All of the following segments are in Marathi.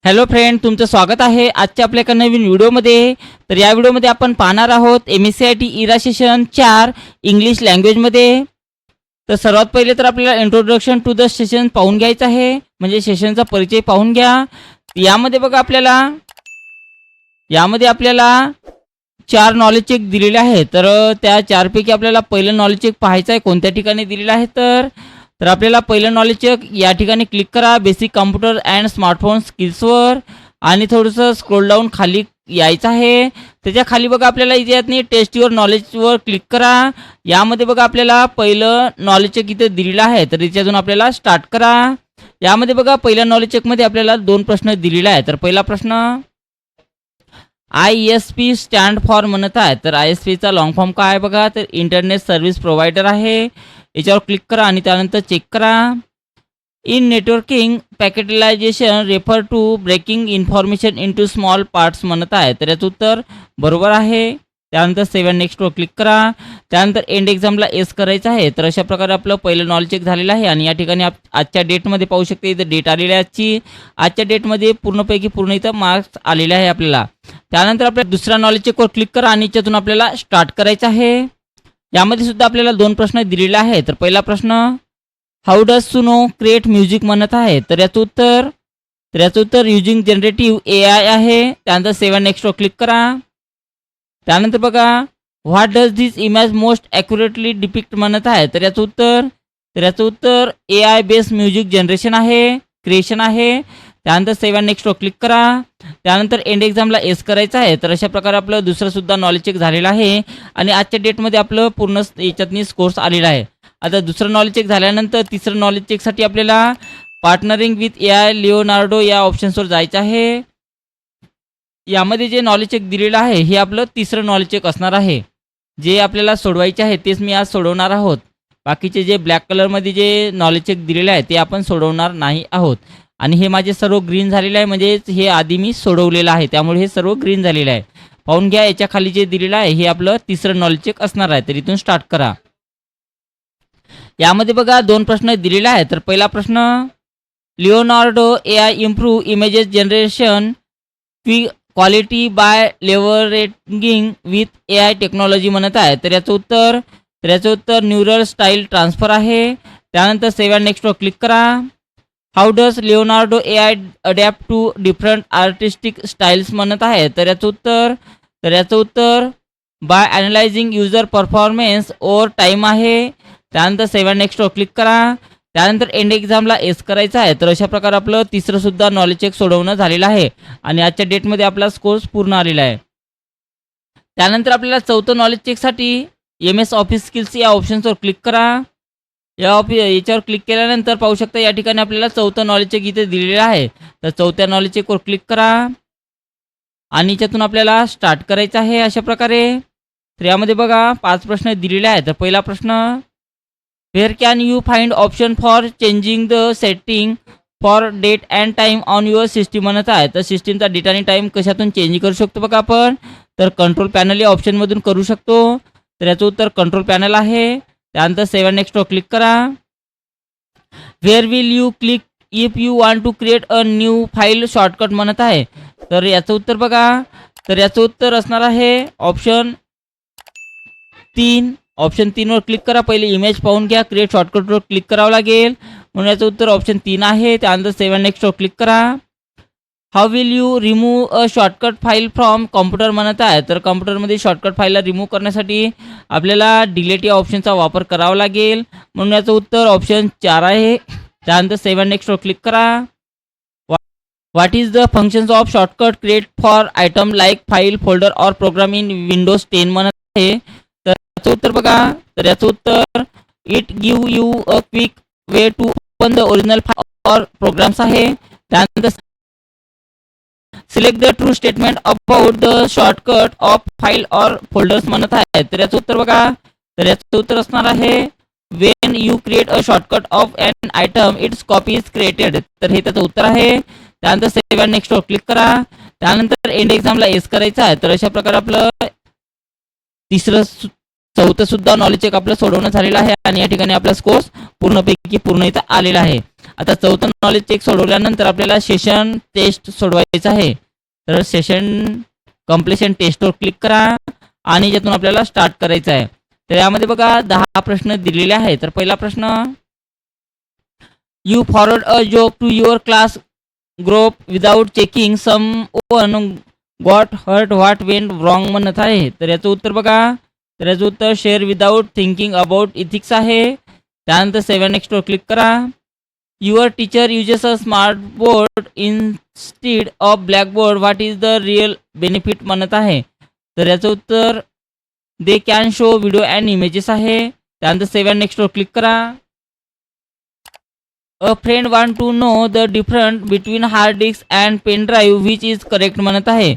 हॅलो फ्रेंड, तुमचं स्वागत आहे आजच्या आपल्या एका नवीन व्हिडिओमध्ये. तर या व्हिडिओमध्ये आपण पाहणार आहोत MSCIT इरा सेशन 4 इंग्लिश लँग्वेजमध्ये. तर सर्वात पहिले तर आपल्याला इंट्रोडक्शन टू द सेशन पाहून घ्यायचं आहे, म्हणजे सेशनचा परिचय पाहून घ्या. यामध्ये बघा आपल्याला 4 नॉलेज चेक दिलेले आहे. तर त्या 4पैकी आपल्याला पहिलं नॉलेज चेक पाहायचं आहे कोणत्या ठिकाणी दिलेलं आहे. तर आपल्याला पहिलं नॉलेज चेक या ठिकाणी क्लिक करा, बेसिक कम्प्युटर अँड स्मार्टफोन स्किल्सवर, आणि थोडंसं स्क्रोल डाऊन खाली यायचं आहे. त्याच्या खाली बघा आपल्याला इथे यातनी टेस्ट युअर नॉलेजवर क्लिक करा. यामध्ये बघा आपल्याला पहिलं नॉलेज चेक इथे दिलेलं आहे, तर याच्यातून आपल्याला स्टार्ट करा. यामध्ये बघा पहिल्या नॉलेज चेकमध्ये आपल्याला 2 प्रश्न दिलेले आहे. तर पहिला प्रश्न ISP स्टँड फॉर म्हणत आहे. तर ISPचा लॉंग फॉर्म काय आहे बघा, तर इंटरनेट सर्व्हिस प्रोव्हायडर आहे. याच्यावर क्लिक करा आणि त्यानंतर चेक करा. In networking packetization refer to breaking information into small parts म्हणत आहे. तर याचं उत्तर बरोबर आहे. त्यानंतर 7 नेक्स्टवर क्लिक करा. त्यानंतर एंड एक्झामला एस करायचं आहे. तर अशा प्रकारे आपलं पहिलं नॉलेज चेक झालेलं आहे. आणि या ठिकाणी आजच्या डेटमध्ये पाहू शकते, इथं डेट आलेली आहे आजच्या डेटमध्ये पूर्णपैकी पूर्ण इथं मार्क्स आलेले आहे आपल्याला. त्यानंतर आपल्या दुसऱ्या नॉलेज चेकवर क्लिक करा आणि याच्यातून आपल्याला स्टार्ट करायचं आहे. यामध्ये सुद्धा आपल्याला 2 प्रश्न दिलेले आहेत. तर पहिला प्रश्न हाऊ डज सुनो क्रिएट म्युझिक म्हणत आहे. तर याचं उत्तर युजिंग जनरेटिव्ह AI आहे. त्यानंतर 7 नेक्स्टवर क्लिक करा. त्यानंतर बघा what does this image most accurately depict म्हणत आहे. तर याचं उत्तर AI बेस्ड म्युझिक जनरेशन आहे, क्रिएशन आहे. त्यानंतर 7 नेक्स्टवर क्लिक करा. त्यानंतर एंड एक्झामला एस करायचं आहे. तर अशा प्रकारे आपलं दुसरंसुद्धा नॉलेज चेक झालेलं आहे. आणि आजच्या डेटमध्ये आपलं पूर्ण याच्यातनी स्कोर्स आलेला आहे. आता दुसरं नॉलेज चेक झाल्यानंतर तिसरं नॉलेज चेकसाठी आपल्याला पार्टनरिंग विथ AI लिओनार्डो या ऑप्शन्सवर जायचं आहे. यामध्ये जे नॉलेज चेक दिलेलं आहे हे आपलं तिसरं नॉलेज चेक असणार आहे. जे आपल्याला सोडवायचे आहे तेच मी आज सोडवणार आहोत. बाकीचे जे ब्लॅक कलरमध्ये जे नॉलेज चेक दिलेले आहे ते आपण सोडवणार नाही आहोत. आणि हे माझे सर्व ग्रीन झालेलं आहे, म्हणजे हे आधी मी सोडवलेलं आहे, त्यामुळे हे सर्व ग्रीन झालेलं आहे. पाहून घ्या, याच्या खाली जे दिलेलं आहे हे आपलं तिसरं नॉलेज चेक असणार आहे. तर इथून स्टार्ट करा. यामध्ये बघा 2 प्रश्न दिलेले आहेत. तर पहिला प्रश्न Leonardo AI improve images generation quality by leveraging with AI technology म्हणत आहे. तर याचं उत्तर न्यूरल स्टाईल ट्रान्सफर आहे. त्यानंतर 7 नेक्स्टवर क्लिक करा. How does Leonardo AI adapt to different artistic styles म्हणत आहे. तर याचं उत्तर by analysing user performance over time आहे. त्यानंतर 7 नेक्स्टवर क्लिक करा. त्यानंतर एंड एक्झामला एस करायचं आहे. तर अशा प्रकारे आपलं तिसरंसुद्धा नॉलेज चेक सोडवणं झालेलं आहे. आणि आजच्या डेटमध्ये आपला स्कोर्स पूर्ण आलेला आहे. त्यानंतर आपल्याला चौथं नॉलेज चेकसाठी MS ऑफिस स्किल्स या ऑप्शन्सवर क्लिक करा. याच्यावर क्लिक केल्यानंतर पाहू शकता या ठिकाणी आपल्याला चौथं नॉलेज चेक इथे दिलेलं आहे. तर चौथ्या नॉलेज चेकवर क्लिक करा आणि याच्यातून आपल्याला स्टार्ट करायचं आहे अशा प्रकारे. तर यामध्ये बघा 5 प्रश्न दिलेले आहेत. तर पहिला प्रश्न where can you find option for changing the setting for date and time on your system म्हणत आहे. तर सिस्टीमचा डेट आणि टाईम कशातून चेंज करू शकतो बघा आपण, तर कंट्रोल पॅनल या ऑप्शनमधून करू शकतो. तर याचं उत्तर कंट्रोल पॅनल आहे. त्यानंतर 7 नेक्स्टवर क्लिक करा. Where will you click if you want to create a new file shortcut म्हणत आहे. तर याचं उत्तर बघा, तर याचं उत्तर असणार आहे ऑप्शन 3. ऑप्शन 3वर क्लिक करा. पहिले इमेज पाहून घ्या, क्रिएट शॉर्टकटवर क्लिक करावं लागेल, म्हणून याचं उत्तर ऑप्शन 3 आहे. त्यानंतर 7 नेक्स्टवर क्लिक करा. How will you remove a shortcut file from computer म्हणत आहे. तर कॉम्प्युटरमध्ये शॉर्टकट फाईलला रिमूव्ह करण्यासाठी आपल्याला डिलीट या ऑप्शनचा वापर करावा लागेल, म्हणून याचं उत्तर ऑप्शन 4 आहे. त्यानंतर 7 नेक्स्टवर क्लिक करा. What is the functions of shortcut create for item like file, folder or program in Windows 10 म्हणत आहे. तर याचं उत्तर बघा, तर याचं उत्तर it give you a quick way to open the original file or programs आहे. त्यानंतर select the true statement about the shortcut of file or folders म्हणत आहे. तर याचं उत्तर बघा, तर याचं उत्तर असणार आहे when you create a shortcut of an item its copy is created. तर हे त्याचं उत्तर आहे. त्यानंतर 7 नेक्स्टवर क्लिक करा. त्यानंतर एंड एक्झामला एस करायचं आहे. तर अशा प्रकारे आपलं चौथं सुद्धा नॉलेज चेक आपलं सोडवणं झालेलं आहे आणि या ठिकाणी आपला स्कोर पूर्णपैकी पूर्ण इथं आलेला आहे. आता चौथं नॉलेज चेक सोडवल्यानंतर आपल्याला सेशन टेस्ट सोडवायचं आहे. तर सेशन कम्प्लिशन टेस्टवर क्लिक करा आणि ज्यातून आपल्याला स्टार्ट करायचं आहे. तर यामध्ये बघा 10 प्रश्न दिलेले आहेत. तर पहिला प्रश्न, you forward a joke to your class group without checking someone got hurt what went wrong म्हणत आहे. तर याचं उत्तर बघा, तर याचं उत्तर share without thinking about ethics आहे. त्यानंतर 7 नेक्स्टवर क्लिक करा. Your teacher uses a smart board instead of blackboard what is the real benefit म्हणत आहे. तर याचं उत्तर they can show video and images आहे. त्यानंतर 7 नेक्स्टवर क्लिक करा. A friend want to know the different between hard disk and pen drive which is correct म्हणत आहे.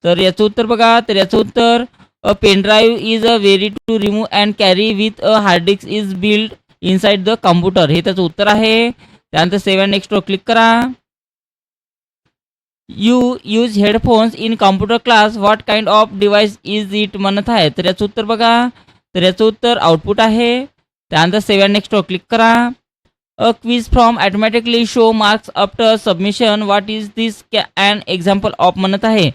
तर याचं उत्तर बघा, तर याचं उत्तर a pen drive is a very to remove and carry with a hard disk is build inside the computer, हे त्याचं उत्तर आहे. त्यानंतर 7 नेक्स्टवर क्लिक करा. You use headphones in computer class what kind of device is it म्हणत आहे. तर याचं उत्तर बघा, तर याचं उत्तर आउटपुट आहे. त्यानंतर 7 नेक्स्टवर क्लिक करा. A quiz from automatically show marks after submission what is this and example of म्हणत आहे.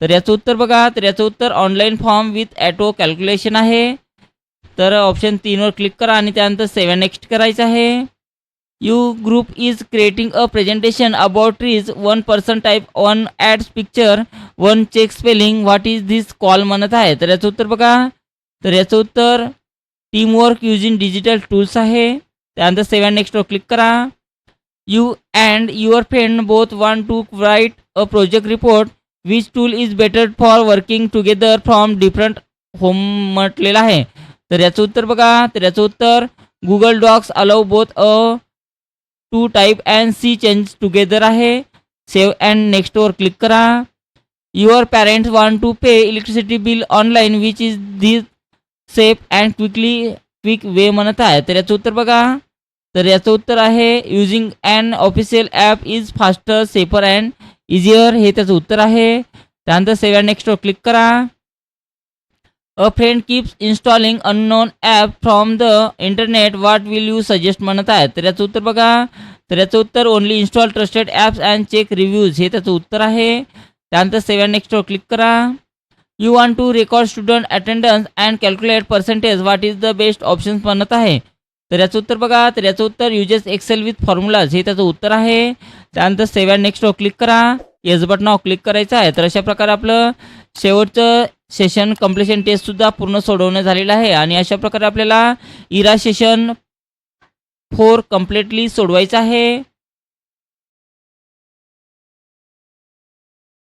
तर याचं उत्तर बघा, तर याचं उत्तर online form with auto calculation आहे. तर ऑप्शन 3वर क्लिक करा आणि त्यानंतर 7 नेक्स्ट करायचं आहे. You group is creating a presentation about trees, 1 person type 1 adds picture 1 check spelling what is this call म्हणत आहे. तर याचं उत्तर बघा, तर याचं उत्तर टीमवर्क युजिंग डिजिटल टूल्स आहे. त्यानंतर 7 नेक्स्टवर क्लिक करा. You and your friend both want to write a project report which tool is better for working together from different home म्हटलेलं आहे. तर याचं उत्तर बघा, तर याचं उत्तर Google Docs allow both a to type and see change together आहे. सेव्ह अँड नेक्स्टवर क्लिक करा. Your parents want to pay electricity bill online which is this safe and quick way म्हणत आहे. तर याचं उत्तर बघा, तर याचं उत्तर आहे using and official app is faster safer and easier, हे त्याचं उत्तर आहे. त्यानंतर 7 नेक्स्टवर क्लिक करा. A friend keeps installing unknown app from the internet what will you suggest म्हणत आहे. तर याचं उत्तर बघा, तर याचं उत्तर only install trusted apps and check reviews, हे त्याचं उत्तर आहे. त्यानंतर 7 नेक्स्टवर क्लिक करा. You want to record student attendance and calculate percentage what is the best options म्हणत आहे. तर याचं उत्तर बघा, तर याचं उत्तर युजेस एक्सेल विथ फॉर्म्युलाज, हे त्याचं उत्तर आहे. त्यानंतर 7 नेक्स्टवर क्लिक करा. येस बटनावर क्लिक करायचं आहे. तर अशा प्रकारे आपलं शेवटचं सेशन कम्प्लिशन टेस्टसुद्धा पूर्ण सोडवणं झालेलं आहे आणि अशा प्रकारे आपल्याला इरा सेशन 4 कम्प्लिटली सोडवायचं आहे.